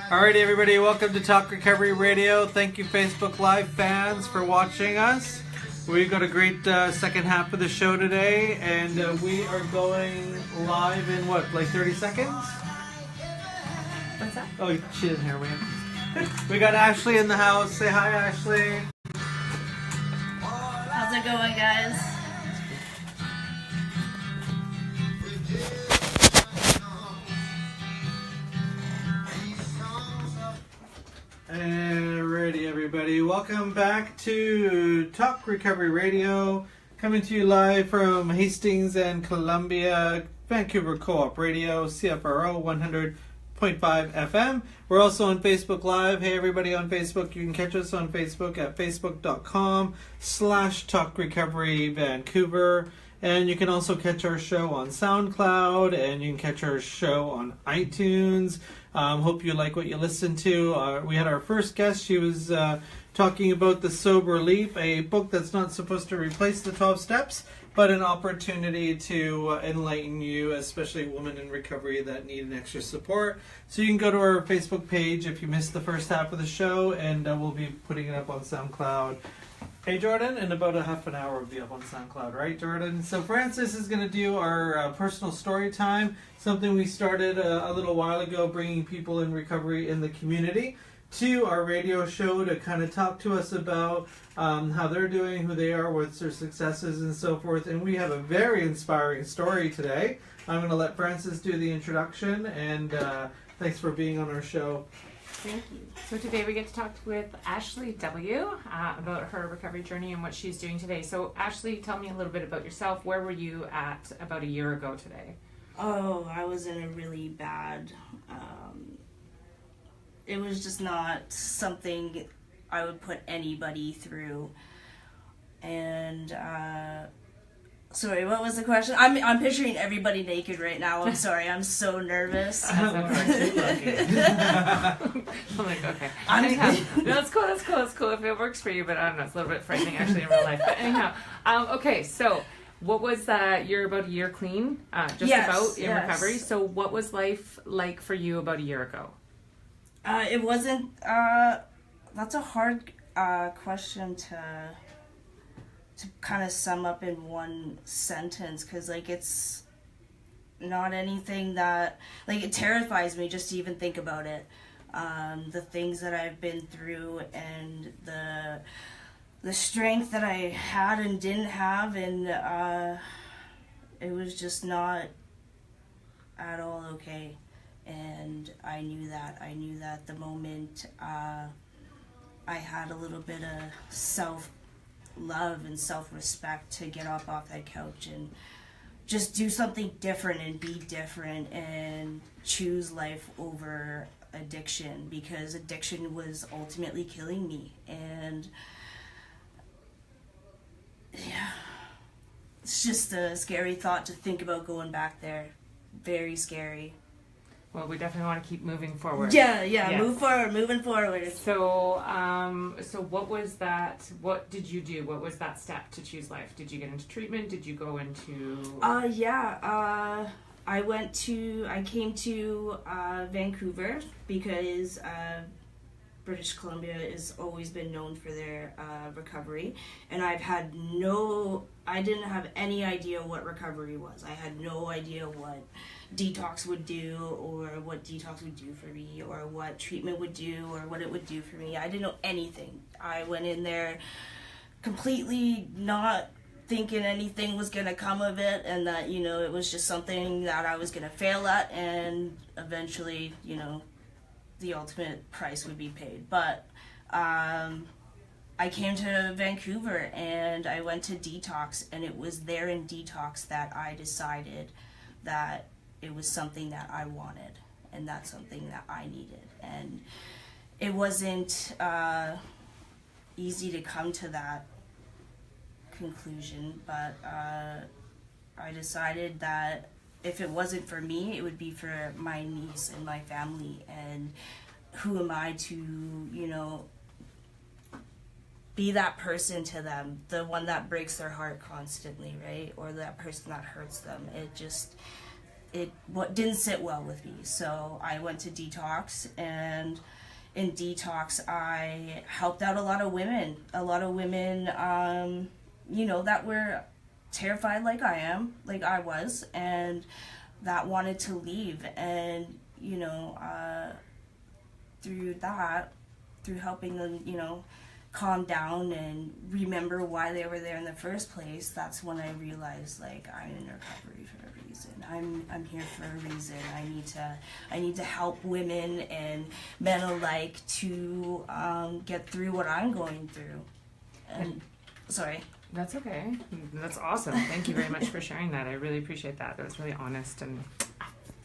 Alrighty, everybody, welcome to Talk Recovery Radio. Thank you, Facebook Live fans, for watching us. We've got a great second half of the show today, and we are going live in what, like 30 seconds? What's that? Oh, she didn't hear me. We got Ashley in the house. Say hi, Ashley. How's it going, guys? Alrighty, everybody. Welcome back to Talk Recovery Radio, coming to you live from Hastings and Columbia, Vancouver Co-op Radio, CFRO 100.5 FM. We're also on Facebook Live. Hey, everybody on Facebook. You can catch us on Facebook at facebook.com/Talk Recovery Vancouver. And you can also catch our show on SoundCloud, and you can catch our show on iTunes. Hope you like what you listened to. We had our first guest. She was talking about The Sober Leap, a book that's not supposed to replace the 12 steps, but an opportunity to enlighten you, especially women in recovery that need an extra support. So you can go to our Facebook page if you missed the first half of the show, and we'll be putting it up on SoundCloud. Hey, Jordan, in about a half an hour we'll be up on SoundCloud, right, Jordan? So Francis is going to do our personal story time, something we started a little while ago, bringing people in recovery in the community to our radio show to kind of talk to us about how they're doing, who they are, what's their successes, and so forth. And we have a very inspiring story today. I'm going to let Francis do the introduction, and thanks for being on our show. Thank you. So today we get to talk with Ashley W. About her recovery journey and what she's doing today. So Ashley, tell me a little bit about yourself. Where were you at about a year ago today? Oh, I was in a really bad... it was just not something I would put anybody through. And... Sorry, what was the question? I'm picturing everybody naked right now. I'm sorry, I'm so nervous. I'm like, okay. Anyhow, no, that's cool. If it works for you, but I don't know, it's a little bit frightening actually in real life. But anyhow, okay, so what was that? You're about a year clean, about in recovery. So what was life like for you about a year ago? It wasn't, that's a hard question to kind of sum up in one sentence, because like it's not anything that, like, it terrifies me just to even think about it. The things that I've been through and the strength that I had and didn't have, and it was just not at all okay. And I knew that the moment I had a little bit of self-love and self-respect to get up off that couch and just do something different and be different and choose life over addiction, because addiction was ultimately killing me. And yeah, it's just a scary thought to think about going back there. Very scary. Well, we definitely want to keep moving forward. Yeah, yes. Moving forward. So, so what was that? What did you do? What was that step to choose life? Did you get into treatment? Did you go into? I came to Vancouver because British Columbia has always been known for their recovery, and I didn't have any idea what recovery was. I had no idea what detox would do, or what detox would do for me, or what treatment would do, or what it would do for me. I didn't know anything. I went in there completely not thinking anything was going to come of it, and that, it was just something that I was going to fail at, and eventually, the ultimate price would be paid. But I came to Vancouver and I went to detox, and it was there in detox that I decided that it was something that I wanted, and that's something that I needed. And it wasn't easy to come to that conclusion, but I decided that if it wasn't for me, it would be for my niece and my family. And who am I to, be that person to them, the one that breaks their heart constantly, right? Or that person that hurts them. what didn't sit well with me. So I went to detox, and in detox I helped out a lot of women, you know, that were terrified like I was, and that wanted to leave. And you know, through helping them, you know, calm down and remember why they were there in the first place, that's when I realized, like, I'm in recovery for a reason. I'm here for a reason. I need to help women and men alike to get through what I'm going through. And sorry. That's okay. That's awesome. Thank you very much for sharing that. I really appreciate that. That was really honest, and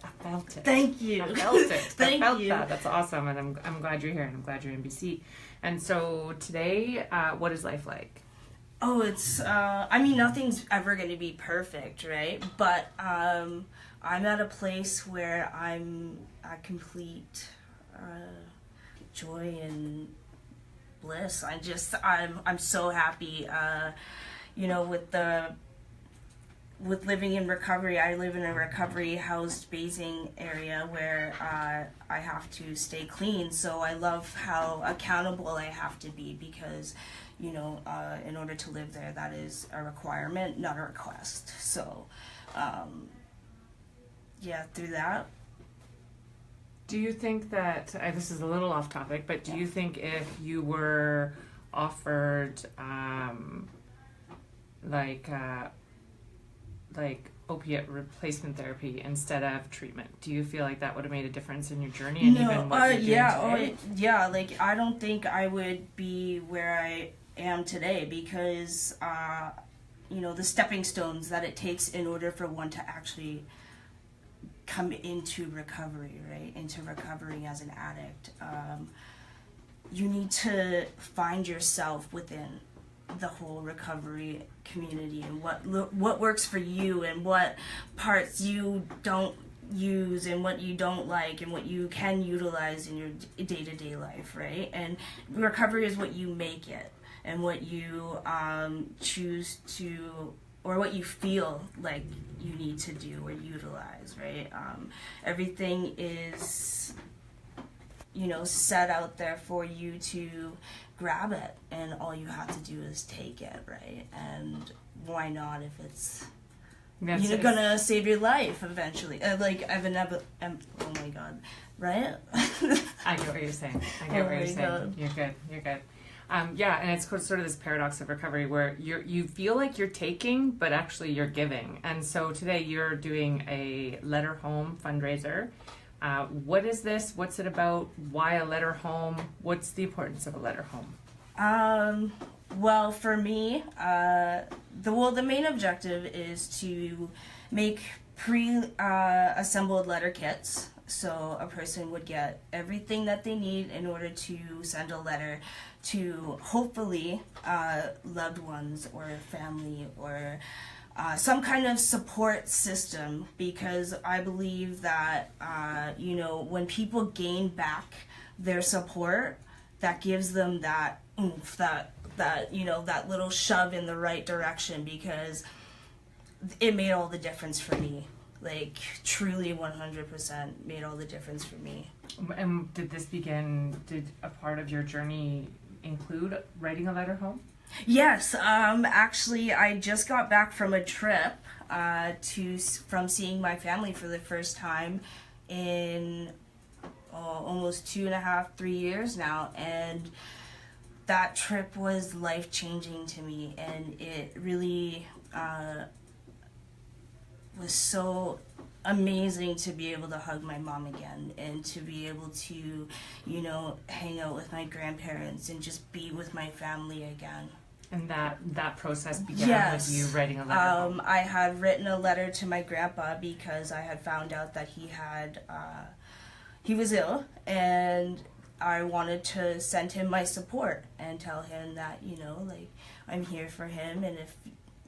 I felt it. Thank you. I felt it. Thank I felt you. that. That's awesome, and I'm glad you're here, and I'm glad you're in BC. And so today, what is life like? Oh, it's, I mean, nothing's ever going to be perfect, right? But I'm at a place where I'm at complete joy and bliss. I'm so happy, you know, with living in recovery. I live in a recovery housed basing area where I have to stay clean. So I love how accountable I have to be, because, you know, in order to live there, that is a requirement, not a request. So, yeah, through that. Do you think that, this is a little off topic, but do you think if you were offered like opiate replacement therapy instead of treatment, do you feel like that would have made a difference in your journey and even what you're doing today? Like, I don't think I would be where I am today, because you know, the stepping stones that it takes in order for one to actually come into recovery, right? Into recovery as an addict. You need to find yourself within the whole recovery community, and what works for you, and what parts you don't use, and what you don't like, and what you can utilize in your day-to-day life, right? And recovery is what you make it, and what you choose to, or what you feel like you need to do or utilize, right? Everything is, you know, set out there for you to grab it, and all you have to do is take it, right? And why not, if it's you're gonna save your life eventually? Like, oh my god, right? I get what you're saying. God. You're good. Yeah, and it's sort of this paradox of recovery where you feel like you're taking, but actually you're giving. And so today you're doing a Letter Home fundraiser. What is this? What's it about? Why a letter home? What's the importance of a letter home? Well, for me, the main objective is to make pre-assembled letter kits. So a person would get everything that they need in order to send a letter to, hopefully, loved ones or family, or some kind of support system, because I believe that, you know, when people gain back their support, that gives them that oomph, that you know, that little shove in the right direction, because it made all the difference for me. Like, truly 100% made all the difference for me. And did a part of your journey include writing a letter home? Yes, actually, I just got back from a trip from seeing my family for the first time in almost 2.5, 3 years now, and that trip was life-changing to me, and it really was so amazing to be able to hug my mom again, and to be able to, you know, hang out with my grandparents and just be with my family again. And that process began with you writing a letter home. I had written a letter to my grandpa, because I had found out that he was ill, and I wanted to send him my support and tell him that, you know, like, I'm here for him, and if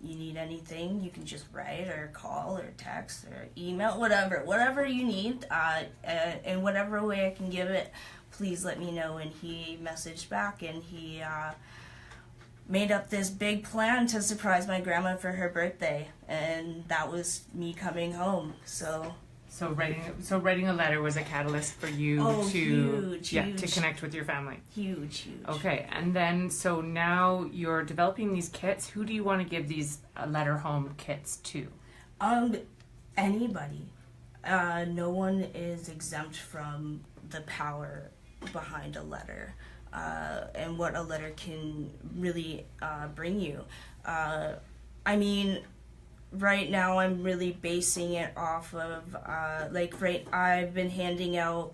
you need anything, you can just write or call or text or email, whatever you need, in whatever way I can give it, please let me know. And he messaged back, and he made up this big plan to surprise my grandma for her birthday, and that was me coming home. So So writing a letter was a catalyst for you to connect with your family. Huge. Okay, and then so now you're developing these kits. Who do you want to give these letter home kits to? Anybody. No one is exempt from the power behind a letter, and what a letter can really bring you. I mean, right now I'm really basing it off of I've been handing out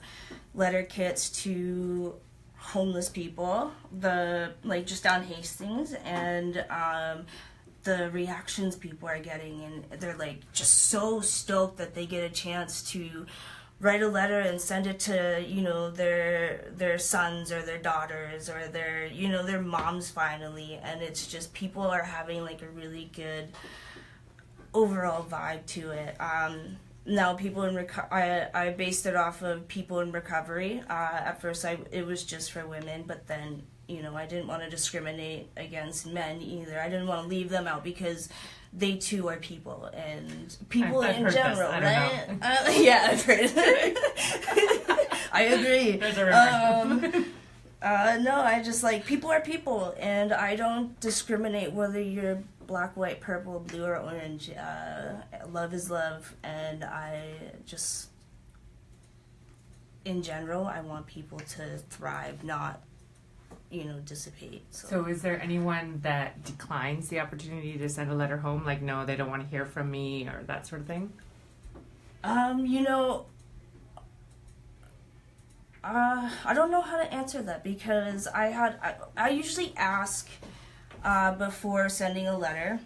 letter kits to homeless people, just down Hastings, and the reactions people are getting, and they're like just so stoked that they get a chance to write a letter and send it to, you know, their sons or their daughters or their moms finally. And it's just, people are having like a really good overall vibe to it. Now people in I based it off of people in recovery. At first it was just for women, but then, you know, I didn't want to discriminate against men either. I didn't want to leave them out because they too are people, and people in general, right? Yeah, I've heard it. I agree. There's a reference. No, I just like, people are people, and I don't discriminate whether you're black, white, purple, blue, or orange. Love is love, and I just, in general, I want people to thrive, not, you know, dissipate. So is there anyone that declines the opportunity to send a letter home, like, no, they don't want to hear from me, or that sort of thing? You know, I don't know how to answer that, because I usually ask before sending a letter.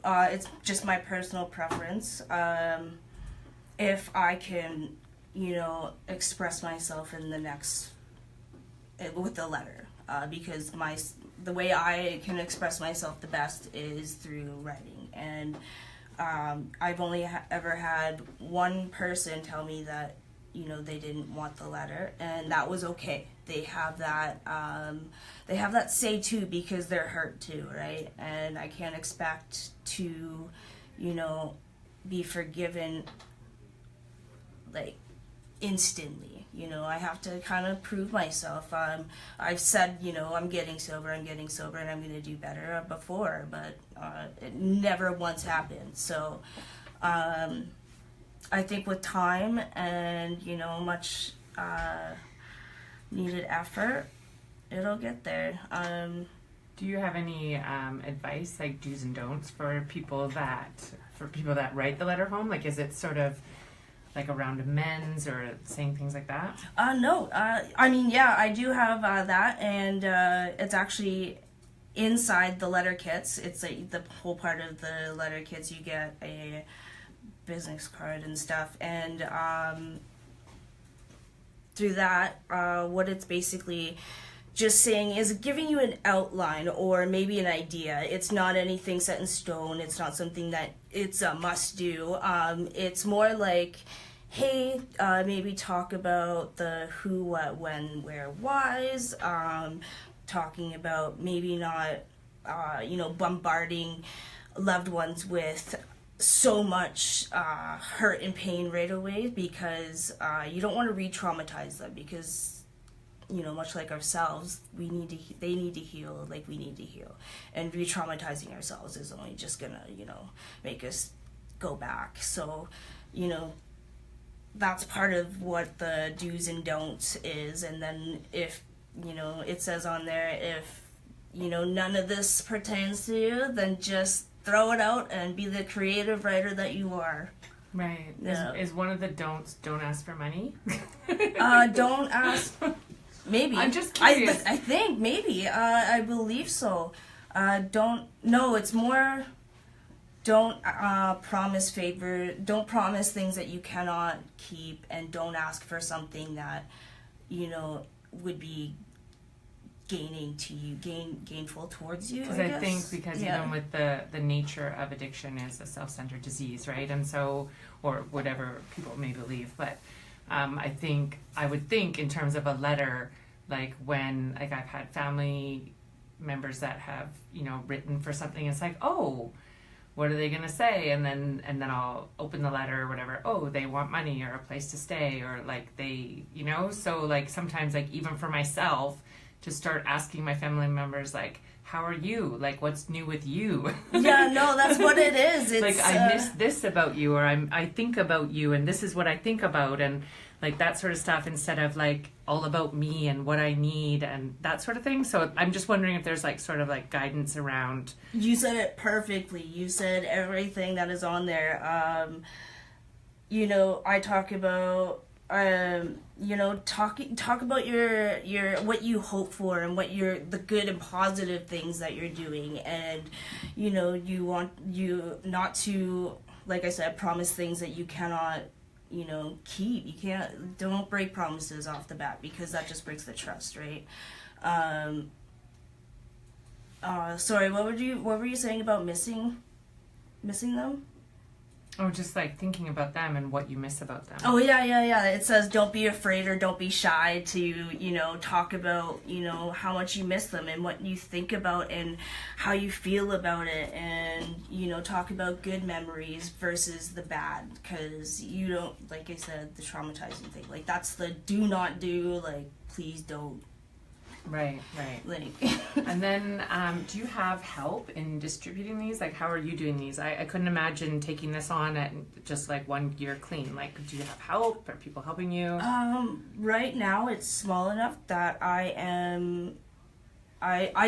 It's just my personal preference. If I can, you know, express myself in the next with the letter, because the way I can express myself the best is through writing. And I've only ever had one person tell me that, you know, they didn't want the letter, and that was okay. They have that say too, because they're hurt too, right? And I can't expect to, you know, be forgiven like instantly. You know, I have to kind of prove myself. I've said, you know, I'm getting sober, and I'm going to do better before, but it never once happened. So I think with time and, you know, much needed effort, it'll get there. Do you have any advice, like do's and don'ts for people that write the letter home? Like, is it sort of like around amends or saying things like that? No. I mean, yeah, I do have that, and it's actually inside the letter kits. It's like the whole part of the letter kits. You get a business card and stuff, and through that, what it's basically just saying is giving you an outline or maybe an idea. It's not anything set in stone. It's not something that it's a must do. It's more like, hey, maybe talk about the who, what, when, where, whys. Talking about maybe not, you know, bombarding loved ones with so much hurt and pain right away, because you don't want to re-traumatize them, because, you know, much like ourselves, they need to heal like we need to heal, and re-traumatizing ourselves is only just gonna, you know, make us go back. So, you know, that's part of what the do's and don'ts is. And then if, you know, it says on there, if, you know, none of this pertains to you, then just throw it out and be the creative writer that you are. Right. Yeah. Is one of the don'ts, don't ask for money? Don't ask. Maybe. I'm just curious. I think maybe. I believe so. It's more, don't promise don't promise things that you cannot keep, and don't ask for something that, you know, would be gainful towards you. Because I think even with the nature of addiction is a self-centered disease, right? And so, or whatever people may believe, but I would think in terms of a letter, like when, like, I've had family members that have, you know, written for something, it's like, oh, what are they going to say? And then I'll open the letter or whatever. Oh, they want money or a place to stay, or like they, you know, so like sometimes like even for myself to start asking my family members like, how are you? Like, what's new with you? Yeah, no, that's what it is. It's, like, I miss this about you, or I think about you, and this is what I think about, and like that sort of stuff, instead of like all about me and what I need and that sort of thing. So I'm just wondering if there's like sort of like guidance around. You said it perfectly. You said everything that is on there. You know, I talk about you know, talk about your what you hope for and what the good and positive things that you're doing, and you know, you want you not to, like I said, promise things that you cannot, you know, keep. Don't break promises off the bat, because that just breaks the trust, right? Sorry, what were you saying about missing them? Oh, just like thinking about them and what you miss about them. Oh, yeah. It says don't be afraid or don't be shy to, you know, talk about, you know, how much you miss them and what you think about and how you feel about it, and, you know, talk about good memories versus the bad, because you don't, like I said, the traumatizing thing. Like, that's the do not do, like, please don't. Right. Like, and then, do you have help in distributing these? Like, how are you doing these? I couldn't imagine taking this on at just like 1 year clean. Like, do you have help? Are people helping you? Right now it's small enough that I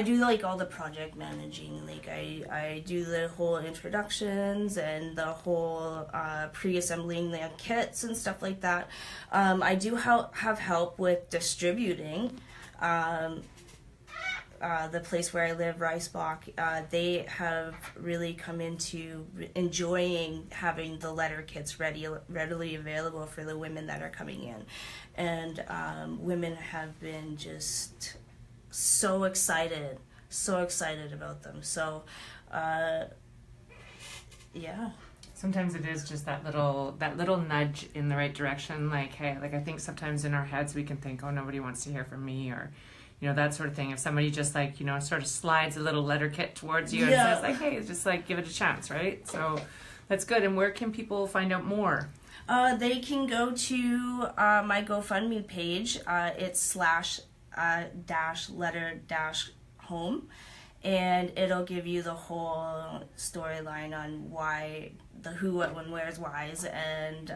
do like all the project managing. Like I do the whole introductions and the whole pre-assembling the kits and stuff like that. I do have help with distributing. The place where I live, Reisbach, they have really come into enjoying having the letter kits readily available for the women that are coming in. And women have been just so excited about them. So, yeah. Sometimes it is just that little nudge in the right direction. Like, hey, like I think sometimes in our heads we can think, oh, nobody wants to hear from me, or, you know, that sort of thing. If somebody just like, you know, sort of slides a little letter kit towards you and says like, hey, just like give it a chance, right? So that's good. And where can people find out more? They can go to my GoFundMe page. It's /letter-home. And it'll give you the whole storyline on why, the who, what, when, where's, why's, and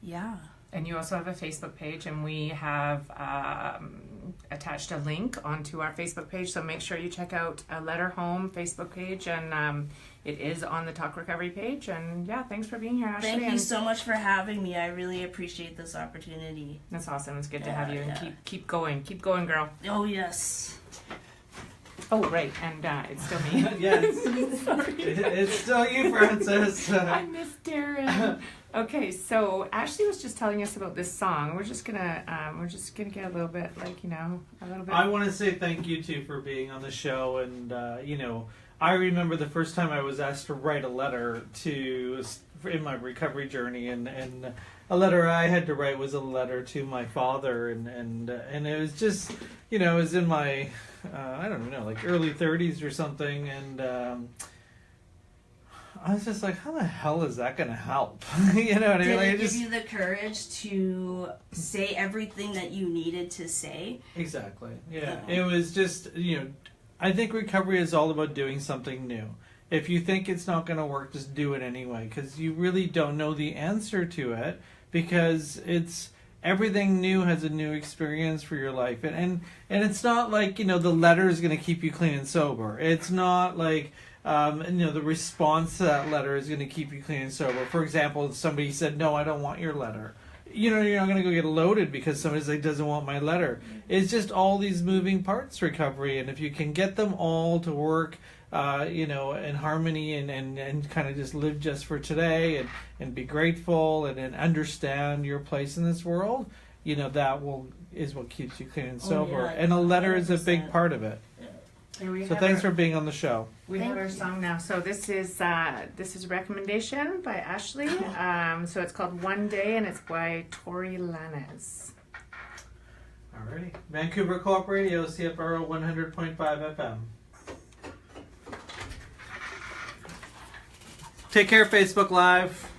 yeah. And you also have a Facebook page, and we have attached a link onto our Facebook page, so make sure you check out a Letter Home Facebook page, and it is on the Talk Recovery page. And yeah, thanks for being here, Ashley. Thank you so much for having me. I really appreciate this opportunity. That's awesome. It's good to have you, and keep going, girl. Oh yes. Oh, right, and it's still me. Yes. Sorry. It's still you, Frances. I miss Darren. Okay, so Ashley was just telling us about this song. We're just gonna get a little bit, like, you know, a little bit. I want to say thank you too for being on the show, and you know, I remember the first time I was asked to write a letter in my recovery journey, and a letter I had to write was a letter to my father, and it was just, you know, it was in my I don't know, like early 30s or something, and I was just like, how the hell is that going to help? You know what I mean? Did it give you the courage to say everything that you needed to say? Exactly. Yeah. It was just, you know, I think recovery is all about doing something new. If you think it's not going to work, just do it anyway, because you really don't know the answer to it, because everything new has a new experience for your life. And it's not like, you know, the letter is going to keep you clean and sober. It's not like, you know, the response to that letter is going to keep you clean and sober. For example, if somebody said, no, I don't want your letter. You know, you're not going to go get loaded because somebody's like, doesn't want my letter. It's just all these moving parts recovery. And if you can get them all to work, you know, in harmony and kind of just live just for today and be grateful and understand your place in this world, you know, is what keeps you clean and sober. Yeah, and a letter 100%. is a big part of it. So thanks for being on the show. We have our song now. So this is a recommendation by Ashley. So it's called One Day, and it's by Tori Lanez. Alrighty. Vancouver Co-op Radio, CFRO 100.5 FM. Take care, Facebook Live.